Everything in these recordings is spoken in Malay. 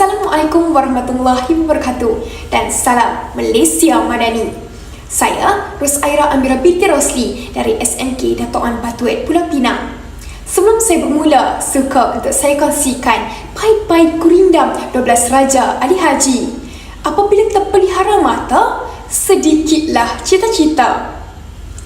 Assalamualaikum warahmatullahi wabarakatuh dan salam Malaysia Madani. Saya Rosaira Amira binti Rosli dari SMK Dato' An Batuet Pulau Pinang. Sebelum saya bermula, suka untuk saya kongsikan pahit-pahit gurindam 12 Raja Ali Haji. Apabila terpelihara mata, sedikitlah cita-cita.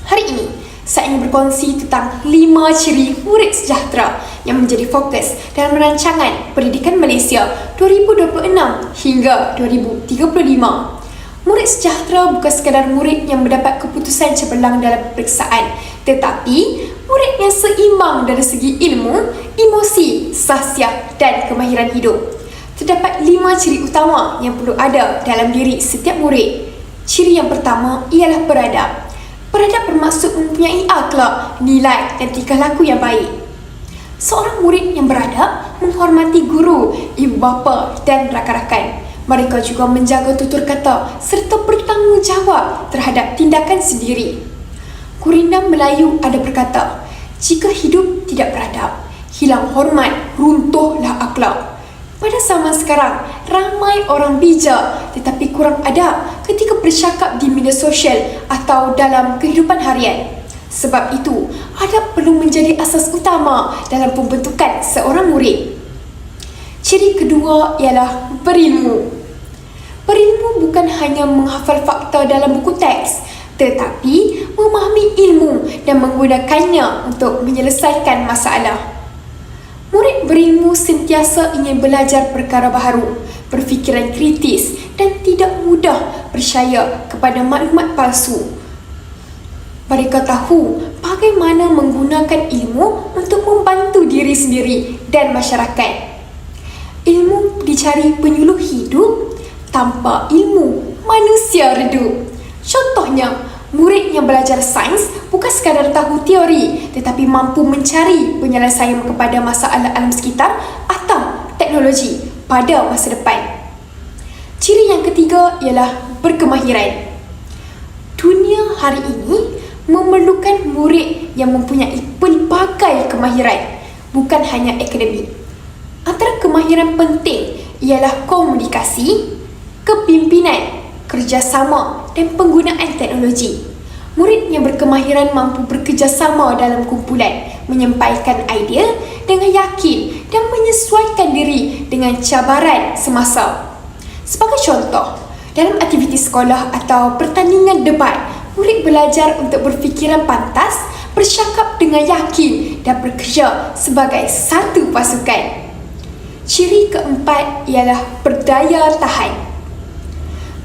Hari ini, saya ingin berkongsi tentang 5 ciri murid sejahtera yang menjadi fokus dalam rancangan Pendidikan Malaysia 2026 hingga 2035. Murid sejahtera bukan sekadar murid yang mendapat keputusan cemerlang dalam peperiksaan, tetapi murid yang seimbang dari segi ilmu, emosi, sahsiah dan kemahiran hidup. Terdapat 5 ciri utama yang perlu ada dalam diri setiap murid. Ciri yang pertama ialah beradab. Beradab bermaksud mempunyai akhlak, nilai dan tingkah laku yang baik. Seorang murid yang beradab menghormati guru, ibu bapa dan rakan-rakan. Mereka juga menjaga tutur kata serta bertanggungjawab terhadap tindakan sendiri. Gurindam Melayu ada berkata, jika hidup tidak beradab, hilang hormat, runtuhlah akhlak. Pada zaman sekarang, ramai orang bijak tetapi kurang adab ketika bercakap di media sosial atau dalam kehidupan harian. Sebab itu, adab perlu menjadi asas utama dalam pembentukan seorang murid. Ciri kedua ialah berilmu. Berilmu bukan hanya menghafal fakta dalam buku teks, tetapi memahami ilmu dan menggunakannya untuk menyelesaikan masalah. Murid berilmu sentiasa ingin belajar perkara baharu, berfikiran kritis dan tidak mudah percaya kepada maklumat palsu. Mereka tahu bagaimana menggunakan ilmu untuk membantu diri sendiri dan masyarakat. Ilmu dicari penyuluh hidup, tanpa ilmu manusia redup. Contohnya, murid yang belajar sains bukan sekadar tahu teori tetapi mampu mencari penyelesaian kepada masalah alam sekitar atau teknologi pada masa depan. Ciri yang ketiga ialah berkemahiran. Dunia hari ini memerlukan murid yang mempunyai pelbagai kemahiran, bukan hanya akademik. Antara kemahiran penting ialah komunikasi, kepimpinan, kerjasama dan penggunaan teknologi. Murid yang berkemahiran mampu bekerjasama dalam kumpulan, menyampaikan idea dengan yakin dan menyesuaikan diri dengan cabaran semasa. Sebagai contoh, dalam aktiviti sekolah atau pertandingan debat, murid belajar untuk berfikiran pantas, bercakap dengan yakin dan bekerja sebagai satu pasukan. Ciri keempat ialah berdaya tahan.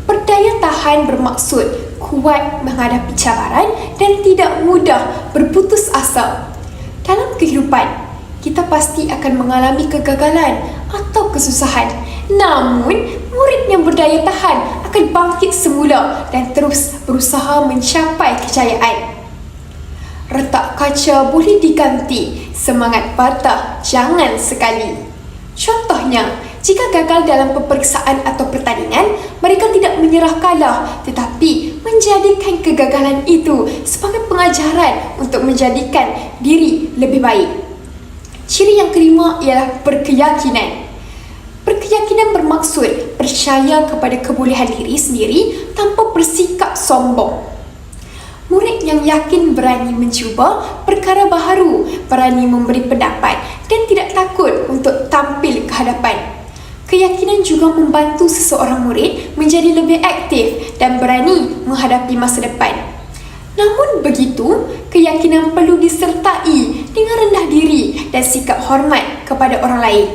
Berdaya tahan bermaksud kuat menghadapi cabaran dan tidak mudah berputus asa. Dalam kehidupan, kita pasti akan mengalami kegagalan atau kesusahan. Namun, murid yang berdaya tahan akan bangkit semula dan terus berusaha mencapai kejayaan. Retak kaca boleh diganti, semangat patah jangan sekali. Contohnya, jika gagal dalam peperiksaan atau pertandingan, mereka tidak menyerah kalah tetapi menjadikan kegagalan itu sebagai pengajaran untuk menjadikan diri lebih baik. Ciri yang kelima ialah berkeyakinan. Berkeyakinan bermaksud percaya kepada kebolehan diri sendiri tanpa bersikap sombong. Murid yang yakin berani mencuba perkara baharu, berani memberi pendapat dan tidak takut untuk tampil ke hadapan. Keyakinan juga membantu seseorang murid menjadi lebih aktif dan berani menghadapi masa depan. Namun begitu, keyakinan perlu disertai dengan rendah diri dan sikap hormat kepada orang lain.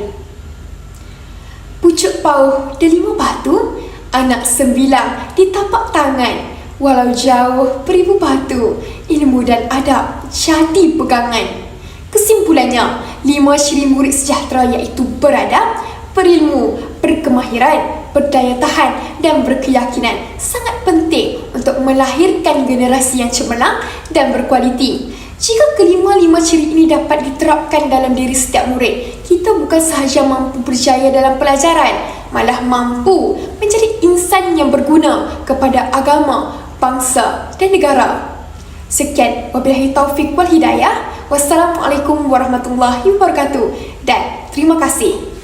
Pucuk pauh delima batu, anak sembilang di tapak tangan. Walau jauh beribu batu, ilmu dan adab jadi pegangan. Kesimpulannya, 5 ciri murid sejahtera iaitu beradab, berilmu, berkemahiran, berdaya tahan dan berkeyakinan sangat penting untuk melahirkan generasi yang cemerlang dan berkualiti. Jika kelima-lima ciri ini dapat diterapkan dalam diri setiap murid, kita bukan sahaja mampu berjaya dalam pelajaran, malah mampu menjadi insan yang berguna kepada agama, bangsa dan negara. Sekian, wabillahi taufiq wal hidayah. Wassalamualaikum warahmatullahi wabarakatuh dan terima kasih.